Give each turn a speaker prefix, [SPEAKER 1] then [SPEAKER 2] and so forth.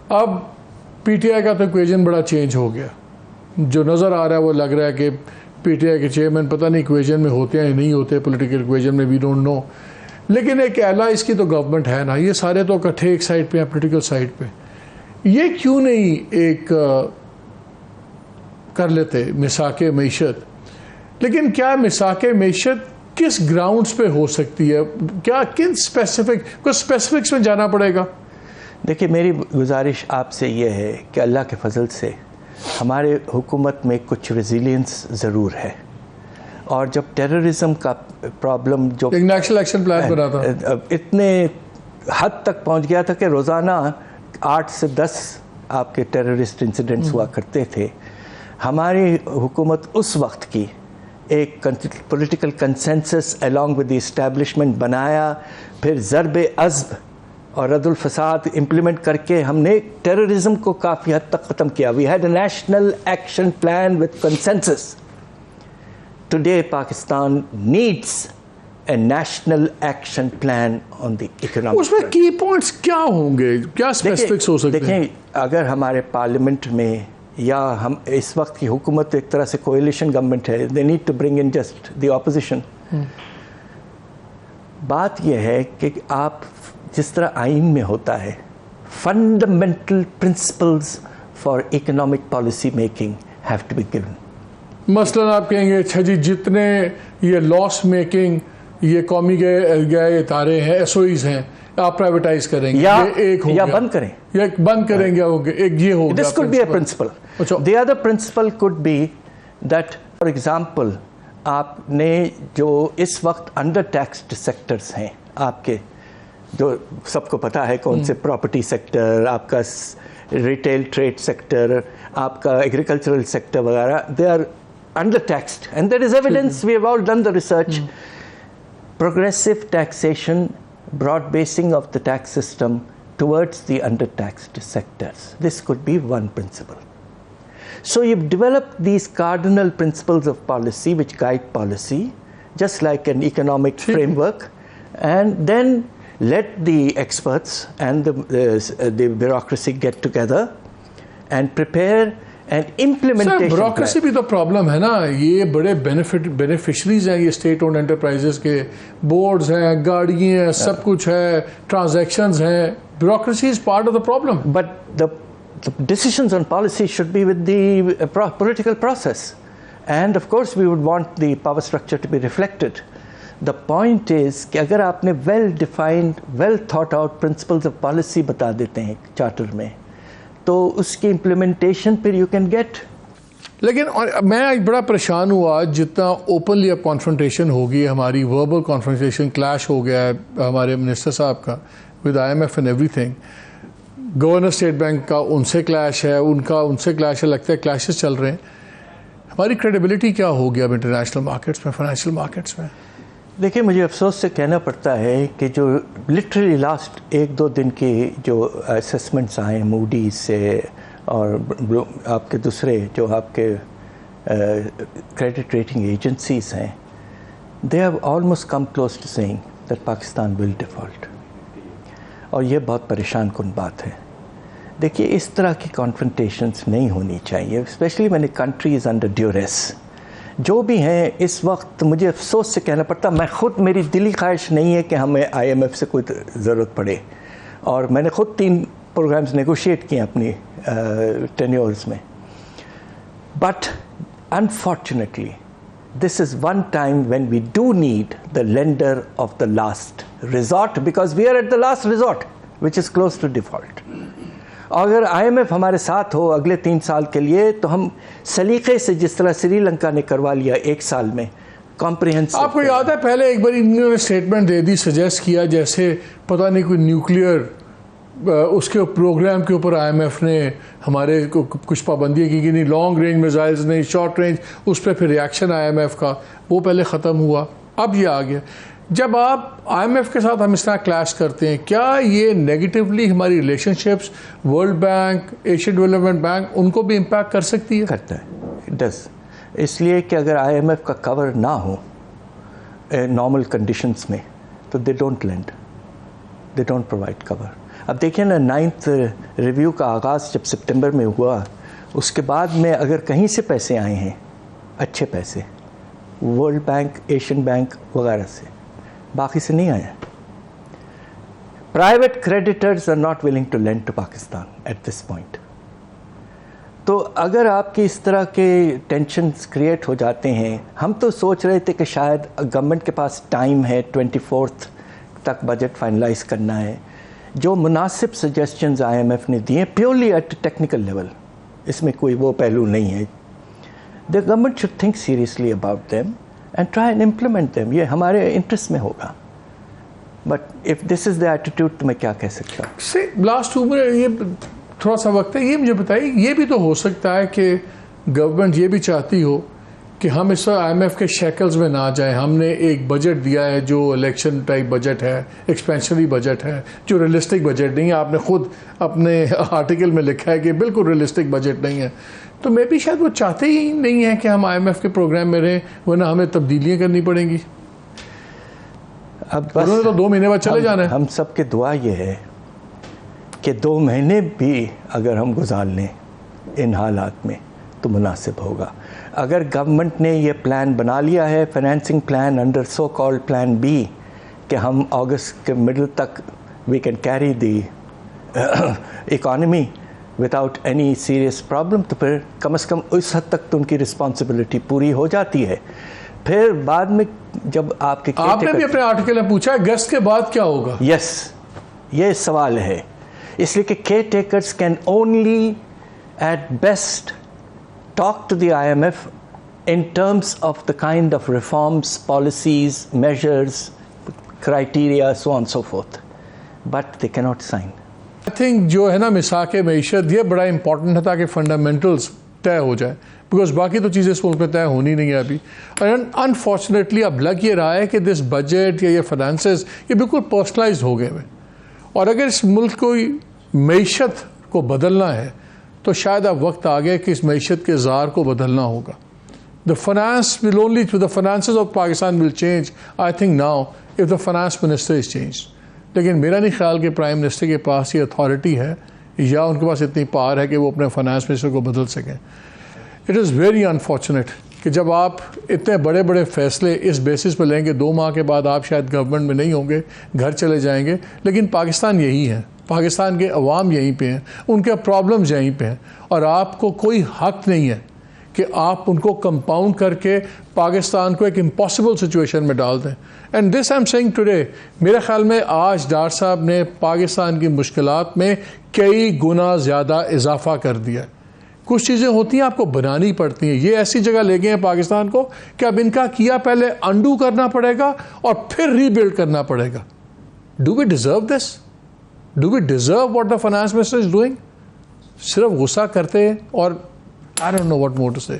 [SPEAKER 1] اب P T I کا تو ایکویژن بڑا چینج ہو گیا. جو نظر آ رہا ہے وہ لگ رہا ہے کہ پی ٹی آئی کے چیئرمین پتہ نہیں ایکویژن میں ہوتے ہیں یا نہیں ہوتے, پولیٹیکل ایکویژن میں, وی ڈونٹ نو. لیکن ایک اس کی تو گورنمنٹ ہے نا, یہ سارے تو اکٹھے ایک سائڈ پہ ہیں, پولیٹیکل سائڈ پہ. یہ کیوں نہیں ایک کر لیتے مساق معیشت؟ لیکن کیا مساق معیشت کس گراؤنڈز پہ ہو سکتی ہے؟ کیا کن اسپیسیفکس میں جانا پڑے گا؟
[SPEAKER 2] دیکھیے میری گزارش آپ سے یہ ہے کہ اللہ کے فضل سے ہمارے حکومت میں کچھ ریزیلینس ضرور ہے, اور جب ٹیررزم کا پرابلم جو
[SPEAKER 1] ایک نیشنل ایکشن پلان بنا تھا,
[SPEAKER 2] اتنے حد تک پہنچ گیا تھا کہ روزانہ 8 سے 10 آپ کے ٹیررسٹ انسیڈنٹس ہوا کرتے تھے. ہماری حکومت اس وقت کی ایک political consensus along with the establishment بنایا, پھر ضرب عزم اور رد الفساد امپلیمنٹ کر کے ہم نے ٹیررزم کو کافی حد تک ختم کیا. We had a national action plan with consensus. Today Pakistan needs a national action plan on the economic.
[SPEAKER 1] اس میں کی پوائنٹس کیا ہوں گے, کیا اسپیسیفکس ہو سکتے ہیں؟
[SPEAKER 2] دیکھیں اگر ہمارے پارلیمنٹ میں یا ہم اس وقت کی حکومت ایک طرح سے کوئلیشن گورنمنٹ ہے, they need to bring in just the opposition. بات یہ ہے کہ آپ جس طرح آئین میں ہوتا ہے fundamental principles for economic policy making have to be given. مثلاً
[SPEAKER 1] آپ کہیں گے اچھا جی جتنے یہ لاس میکنگ یہ قومی گئے ادارے ہیں, ایس او ایز ہیں, آپ پرائیویٹائز کریں گے
[SPEAKER 2] یا بند کریں,
[SPEAKER 1] یا بند کریں گے, ایک یہ ہوگا.
[SPEAKER 2] دس could be a principle. The other principle could be that for example آپ نے جو اس وقت انڈر ٹیکسڈ سیکٹرز ہیں آپ کے, جو سب کو پتا ہے کون سے, پراپرٹی سیکٹر, آپ کا ریٹیل ٹریڈ سیکٹر, آپ کا ایگریکلچرل سیکٹر وغیرہ, they are under taxed and there is evidence, we have all done the research. Progressive taxation, broad basing of the tax system towards the under-taxed sectors. This could be one principle. So you've developed these cardinal principles of policy which guide policy, just like an economic framework, and then let the experts and the bureaucracy get together and prepare and implementation.
[SPEAKER 1] Sir, bureaucracy بھی تو problem ہے نا. یہ بڑے beneficiaries ہیں یہ state owned enterprises کے, boards ہیں, گاڑیاں ہیں, سب کچھ ہے, ٹرانزیکشنز ہیں. bureaucracy is part of the problem.
[SPEAKER 2] But the decisions on policy should be with the political process, and of course we would want the power structure to be reflected. The point is کہ اگر آپ نے well defined, well thought out principles of policy بتا دیتے ہیں charter میں, تو اس کی امپلیمنٹیشن پھر یو کین گیٹ.
[SPEAKER 1] لیکن میں بڑا پریشان ہوا جتنا اوپنلی اب کانفرنٹیشن ہوگی ہماری, وربل کانفرنٹیشن, کلیش ہو گیا ہے ہمارے منسٹر صاحب کا with I M F and ایوری تھنگ. گورنر اسٹیٹ بینک کا ان سے کلیش ہے, ان سے کلیش ہے, لگتا ہے کلیشز چل رہے ہیں. ہماری کریڈیبلٹی کیا ہوگی اب انٹرنیشنل مارکیٹس میں, فائنینشیل مارکیٹس میں؟
[SPEAKER 2] دیکھیے مجھے افسوس سے کہنا پڑتا ہے کہ جو لٹرلی لاسٹ 1-2 دن کی جو اسیسمنٹس آئے موڈیز سے اور آپ کے دوسرے جو آپ کے کریڈٹ ریٹنگ ایجنسیز ہیں, they have almost come close to seeing that Pakistan will default. اور یہ بہت پریشان کن بات ہے. دیکھیے اس طرح کی کانفرنٹیشنز نہیں ہونی چاہیے, especially when a country is under duress. جو بھی ہیں اس وقت مجھے افسوس سے کہنا پڑتا, میں خود, میری دلی خواہش نہیں ہے کہ ہمیں آئی ایم ایف سے کوئی ضرورت پڑے, اور میں نے خود 3 پروگرامز نیگوشیٹ کیے اپنی ٹینیورز میں. But unfortunately this is one time when we do need the lender of the last resort, because we are at the last resort which is close to default. اگر آئی ایم ایف ہمارے ساتھ ہو اگلے 3 سال کے لیے, تو ہم سلیقے سے جس طرح سری لنکا نے کروا لیا 1 سال میں کمپریہنسو.
[SPEAKER 1] آپ کو یاد ہے پہلے ایک بار انہوں نے اسٹیٹمنٹ دے دی, سجیسٹ کیا جیسے پتہ نہیں کوئی نیوکلیئر اس کے پروگرام کے اوپر آئی ایم ایف نے ہمارے کچھ پابندیاں کی نہیں, لانگ رینج میزائلز نہیں, شارٹ رینج, اس پہ پھر ریئیکشن آئی ایم ایف کا وہ پہلے ختم ہوا, اب یہ آ گیا. جب آپ آئی ایم ایف کے ساتھ ہم اس طرح کلیش کرتے ہیں, کیا یہ نیگیٹولی ہماری relationships world bank, Asian development bank, ان کو بھی امپیکٹ کر سکتی ہے؟
[SPEAKER 2] کرتا ہے, ڈز. اس لیے کہ اگر آئی ایم ایف کا کور نہ ہو نارمل کنڈیشنز میں, تو they don't lend, they don't provide cover. اب دیکھیں نا 9th ریویو کا آغاز جب سپتمبر میں ہوا، اس کے بعد میں اگر کہیں سے پیسے آئے ہیں اچھے پیسے، ورلڈ بینک، ایشین بینک وغیرہ سے، باقی سے نہیں آئے. Private creditors are not willing to lend to Pakistan at this point. تو اگر آپ کی اس طرح کے ٹینشنز کریٹ ہو جاتے ہیں، ہم تو سوچ رہے تھے کہ شاید گورنمنٹ کے پاس ٹائم ہے 24 تک بجٹ فائنلائز کرنا ہے. جو مناسب سجیسچنز آئی ایم ایف نے دیے پیورلی ایٹ ٹیکنیکل لیول، اس میں کوئی وہ پہلو نہیں ہے. The government should think seriously about them and try and implement them. یہ ہمارے انٹرسٹ میں ہوگا. But if this is the attitude تو میں کیا کہہ سکتا ہوں.
[SPEAKER 1] لاسٹ عمر یہ تھوڑا سا وقت ہے، یہ مجھے بتائیے، یہ بھی تو ہو سکتا ہے کہ گورنمنٹ یہ بھی چاہتی ہو کہ ہم اس وقت آئی ایم ایف کے شیکلز میں نہ جائیں. ہم نے ایک بجٹ دیا ہے جو الیکشن ٹائپ بجٹ ہے، ایکسپینشنری بجٹ ہے، جو ریئلسٹک بجٹ نہیں ہے. آپ نے خود اپنے آرٹیکل میں لکھا ہے کہ بالکل ریئلسٹک بجٹ نہیں ہے. تو میں بھی شاید وہ چاہتے ہی نہیں ہیں کہ ہم آئی ایم ایف کے پروگرام میں رہیں، ورنہ ہمیں تبدیلیاں کرنی پڑیں گی.
[SPEAKER 2] اب
[SPEAKER 1] انہوں نے تو 2 مہینے بعد چلے جانا ہے.
[SPEAKER 2] ہم سب کے دعا یہ ہے کہ 2 مہینے بھی اگر ہم گزار لیں ان حالات میں تو مناسب ہوگا. اگر گورنمنٹ نے یہ پلان بنا لیا ہے، financing plan under so called plan B, کہ ہم اگست کے مڈل تک we can carry the economy without any serious problem, تو پھر کم از کم اس حد تک تو ان کی رسپانسبلٹی پوری ہو جاتی ہے. پھر بعد میں جب آپ
[SPEAKER 1] نے بھی اپنے آرٹیکل میں پوچھا اگست کے بعد کیا ہوگا.
[SPEAKER 2] یس، یہ سوال ہے. اس لیے کہ caretakers can only at best talk to the I M F in terms of the kind of reforms, policies, measures, criteria, so on so forth, but they can not sign.
[SPEAKER 1] I think جو ہے نا مساق معیشت، یہ بڑا important ہے تاکہ fundamentals طے ہو جائے، بیکاز باقی تو چیزیں اس ملک میں طے ہونی نہیں ہے ابھی. اور انفارچونیٹلی اب لگ یہ رہا ہے کہ دس بجٹ یا یہ فائنانسز یہ بالکل پرسنلائزڈ ہو گئے ہوئے. اور اگر اس ملک کو معیشت کو بدلنا ہے تو شاید اب وقت آ گیا کہ اس معیشت کے زار کو بدلنا ہوگا. The finance will only, the finances of Pakistan will change, I think now, if the finance minister is changed. لیکن میرا نہیں خیال کہ پرائم منسٹر کے پاس یہ اتھارٹی ہے یا ان کے پاس اتنی پاور ہے کہ وہ اپنے فائنانس منسٹر کو بدل سکیں. اٹ از ویری انفارچونیٹ کہ جب آپ اتنے بڑے بڑے فیصلے اس بیسس پہ لیں گے 2 ماہ کے بعد آپ شاید گورنمنٹ میں نہیں ہوں گے، گھر چلے جائیں گے. لیکن پاکستان یہی ہے، پاکستان کے عوام یہیں پہ ہیں، ان کے پرابلمز یہیں پہ ہیں، اور آپ کو کوئی حق نہیں ہے کہ آپ ان کو کمپاؤنڈ کر کے پاکستان کو ایک امپاسبل سچویشن میں ڈال دیں. And this I am seeing today, میرے خیال میں آج ڈار صاحب نے پاکستان کی مشکلات میں کئی گنا زیادہ اضافہ کر دیا. کچھ چیزیں ہوتی ہیں آپ کو بنانی پڑتی ہیں. یہ ایسی جگہ لے گئے ہیں پاکستان کو کہ اب ان کا کیا پہلے انڈو کرنا پڑے گا اور پھر ری بلڈ کرنا پڑے گا. Do we deserve this? Do we deserve what the finance minister is doing? صرف غصہ کرتے ہیں اور I don't know what more to say.